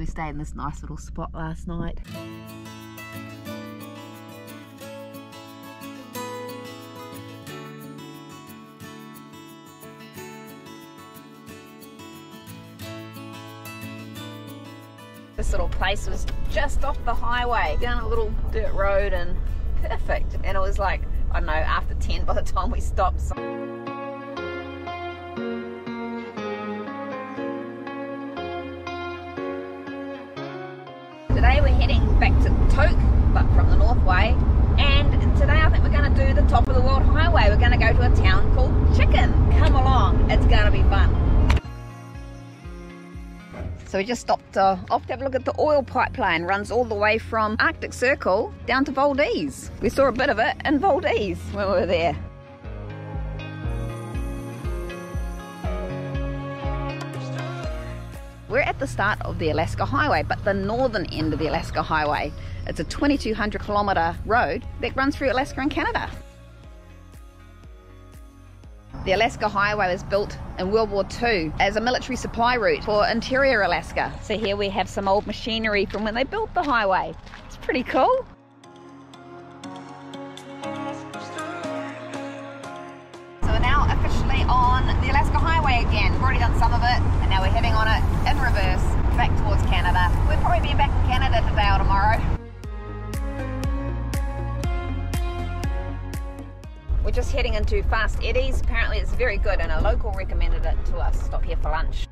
we stayed in this nice little spot last night. This little place was just off the highway, down a little dirt road, and perfect. And it was like, I don't know, after 10 by the time we stopped. So today we're heading back to Toke, but from the North Way. And today I think we're going to do the top of the world highway. We're going to go to a town called Chicken. Come along, it's going to be fun. So we just stopped off to have a look at the oil pipeline. Runs all the way from Arctic Circle down to Valdez. We saw a bit of it in Valdez when we were there. We're at the start of the Alaska Highway, but the northern end of the Alaska Highway. It's a 2,200 kilometre road that runs through Alaska and Canada. The Alaska Highway was built in World War II as a military supply route for interior Alaska. So here we have some old machinery from when they built the highway. It's pretty cool. So we're now officially on the Alaska Highway again. We've already done some of it, and now we're heading on it in reverse back towards Canada. We'll probably be back in Canada today or tomorrow. We're just heading into Fast Eddie's. Apparently it's very good and a local recommended it to us. Stop here for lunch.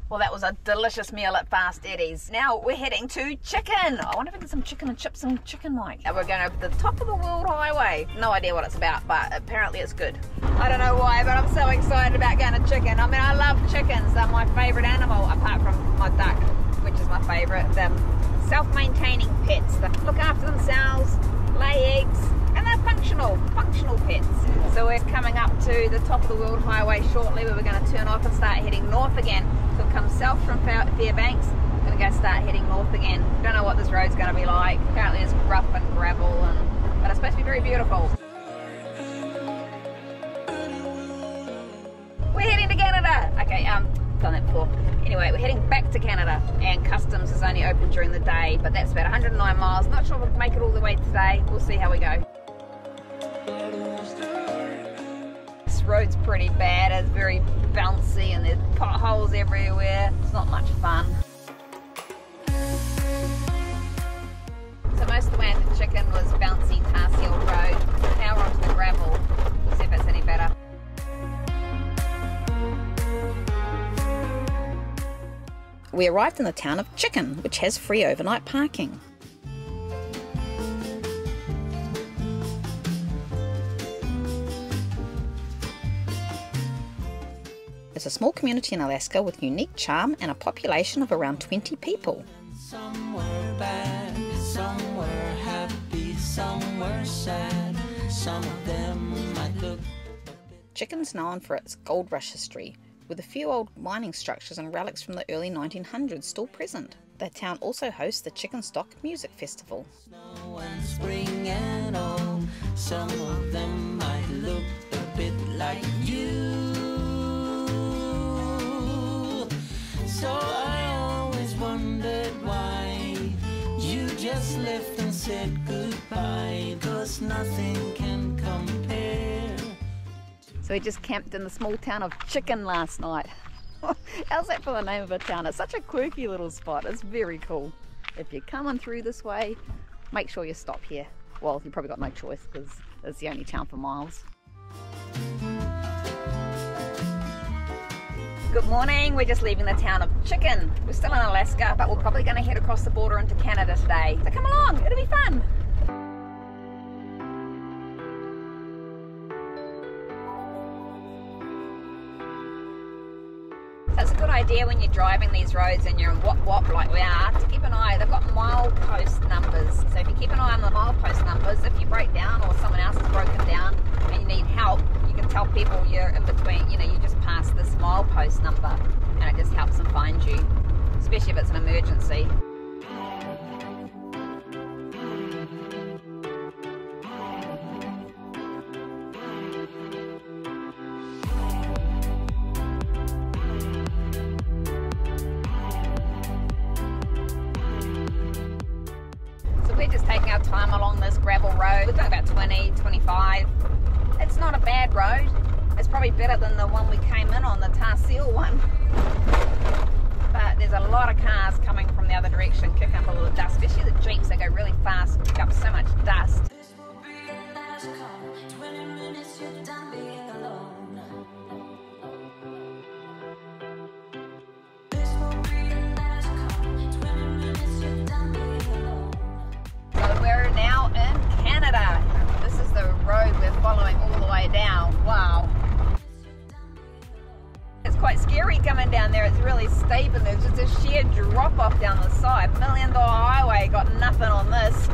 Well, that was a delicious meal at Fast Eddie's. Now we're heading to Chicken. I wonder if we get some chicken and chips and chicken, Mike. And we're going over the top of the world highway. No idea what it's about, but apparently it's good. I don't know why, but I'm so excited about going to Chicken. I mean, I love chickens. They're my favourite animal, apart from my duck, which is my favourite. Self-maintaining pets that look after themselves, lay eggs, and they're functional pets. So we're coming up to the top of the world highway shortly, where we're going to turn off and start heading north again. So we'll come south from Fairbanks, we're going to go start heading north again. Don't know what this road's going to be like. Apparently it's rough and gravel, but it's supposed to be very beautiful. We're heading to Canada. Okay, done that before. Anyway, we're heading back to Canada, and customs is only open during the day, but that's about 109 miles. Not sure if we'll make it all the way today. We'll see how we go. This road's pretty bad. It's very bouncy and there's potholes everywhere. It's not much fun. So most of the way into Chicken was bouncy tar seal road. Now we're onto the gravel. We'll see if it's any better. We arrived in the town of Chicken, which has free overnight parking. It's a small community in Alaska with unique charm and a population of around 20 people. Somewhere bad, somewhere happy, somewhere sad. Some of them might look. Chicken's known for its gold rush history, with a few old mining structures and relics from the early 1900s still present. The town also hosts the Chicken Stock Music Festival. Snow and spring and all, some of them might look a bit like you. So I always wondered why you just left and said goodbye, 'cause nothing can compare. So we just camped in the small town of Chicken last night. How's that for the name of a town? It's such a quirky little spot. It's very cool. If you're coming through this way, make sure you stop here. Well, you've probably got no choice because it's the only town for miles. Good morning. We're just leaving the town of Chicken. We're still in Alaska, but we're probably going to head across the border into Canada today. So come along, it'll be fun. So it's a good idea when you're driving these roads and you're in wop like we are to keep an eye. They've got milepost numbers. So if you keep an eye on the milepost numbers, if you break down or someone else has broken down and you need help, you can tell people you're in between, you just passed this milepost number, and it just helps them find you, especially if it's an emergency. time along this gravel road. We're doing about 20, 25. It's not a bad road. It's probably better than the one we came in on, the tar seal one. But there's a lot of cars coming from the other direction, kicking up a little dust, especially the Jeeps. They go really fast, kick up so much dust. So we're now in Canada. This is the road we're following all the way down. Wow. It's quite scary coming down there. It's really steep and there's just a sheer drop off down the side. $1 million highway, got nothing on this.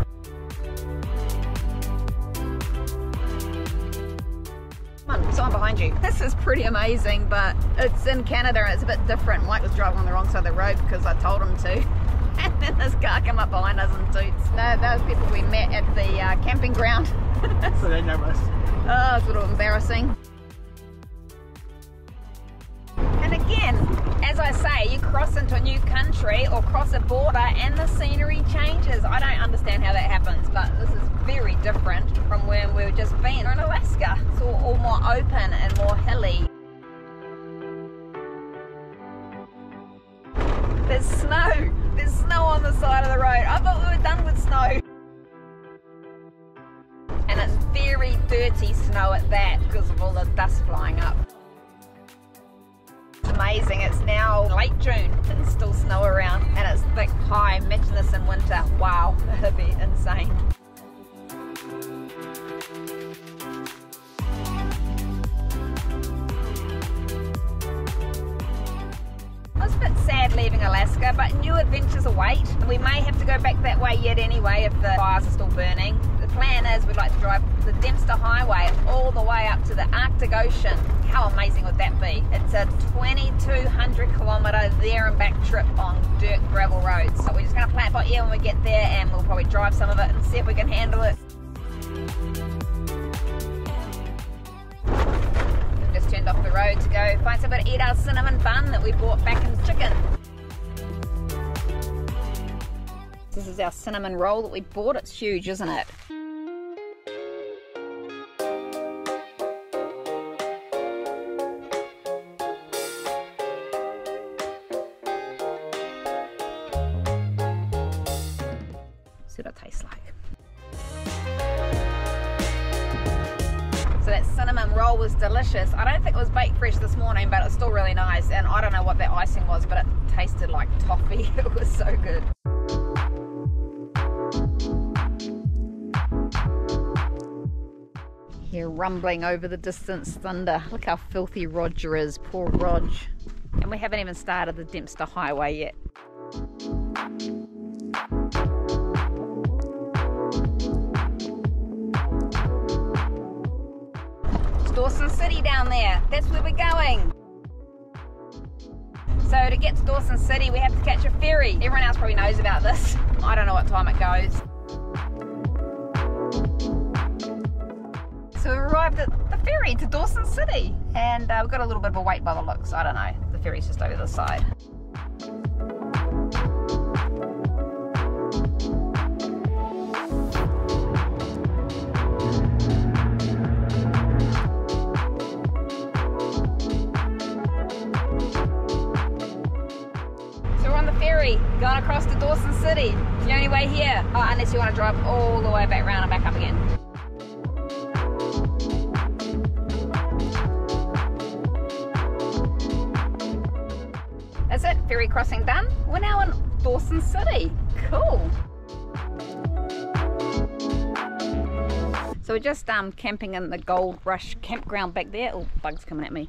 Come on, someone behind you. This is pretty amazing, but it's in Canada and it's a bit different. Mike was driving on the wrong side of the road because I told him to. And then this car came up behind us and toots. No, those people we met at the camping ground. So they know us. Oh, it's a little embarrassing. And again, as I say, you cross into a new country or cross a border and the scenery changes. I don't understand how that happens, but this is very different from where we've just been. We're in Alaska. It's all more open and more hilly. There's snow. There's snow on the side of the road. I thought we were done with snow. And it's very dirty snow at that because of all the dust flying up. It's amazing. It's now late June and still snow around and it's thick high. Imagine this in winter. Wow, that'd be insane. I was a bit sad leaving Alaska, but new adventures await. We may have to go back that way yet anyway if the fires are still burning. The plan is we'd like to drive the Dempster Highway all the way up to the Arctic Ocean. How amazing would that be? It's a 2,200 kilometre there and back trip on dirt gravel roads. So we're just going to plan it by ear when we get there and we'll probably drive some of it and see if we can handle it. Just turned off the road to go find somewhere to eat our cinnamon bun that we bought back in Chicken. This is our cinnamon roll that we bought. It's huge, isn't it? See what it tastes like. So that cinnamon roll was delicious. I don't think it was baked fresh this morning, but it's still really nice. And I don't know what that icing was, but it tasted like toffee. It was so good. Here, rumbling over the distance thunder. Look how filthy Roger is. Poor Rog. And we haven't even started the Dempster Highway yet. Dawson City down there. That's where we're going. So to get to Dawson City, we have to catch a ferry. Everyone else probably knows about this. I don't know what time it goes. So we arrived at the ferry to Dawson City. And we've got a little bit of a wait by the looks. I don't know. The ferry's just over the side. Going across to Dawson City. It's the only way here. Oh, unless you want to drive all the way back round and back up again. That's it. Ferry crossing done. We're now in Dawson City. Cool. So we're just camping in the Gold Rush campground back there. Oh, bugs coming at me.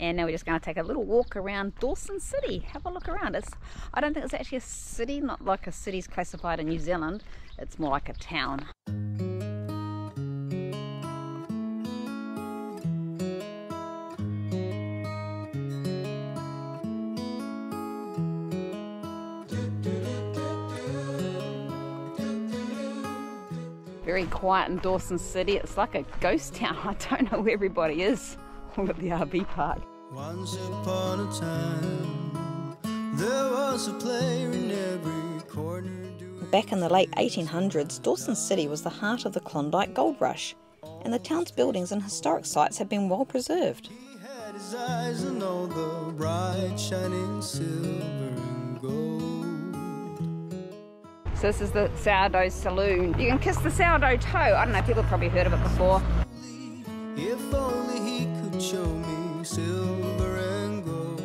And now we're just going to take a little walk around Dawson City. Have a look around. I don't think it's actually a city, not like a city's classified in New Zealand. It's more like a town. Very quiet in Dawson City. It's like a ghost town. I don't know where everybody is. All at the RV park. Once upon a time, there was a player in every corner. back in the late 1800s, Dawson City was the heart of the Klondike Gold Rush, and the town's buildings and historic sites have been well preserved. He had his eyes on all the bright shining silver and gold. So this is the Sourdough Saloon. You can kiss the sourdough toe. I don't know, people have probably heard of it before. If only he could show me silver and gold.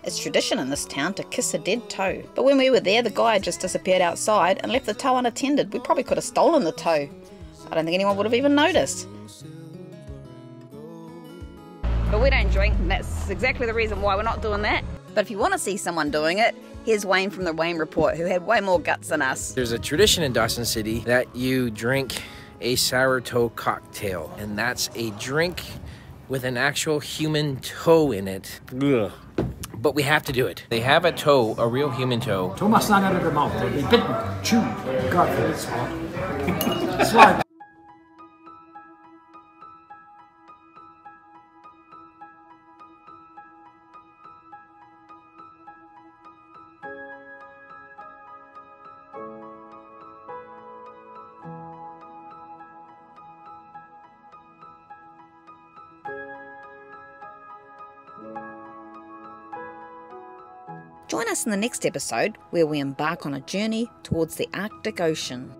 It's tradition in this town to kiss a dead toe. But when we were there, the guy had just disappeared outside and left the toe unattended. We probably could have stolen the toe. I don't think anyone would have even noticed. But we don't drink, and that's exactly the reason why we're not doing that. But if you want to see someone doing it, here's Wayne from the Wayne Report, who had way more guts than us. There's a tradition in Dawson City that you drink a sour toe cocktail, and that's a drink with an actual human toe in it. Ugh. But we have to do it. They have a toe, a real human toe. Toe must not out of the mouth. They'll be bitten, chewed. God, it's hot. Slide. Join us in the next episode where we embark on a journey towards the Arctic Ocean.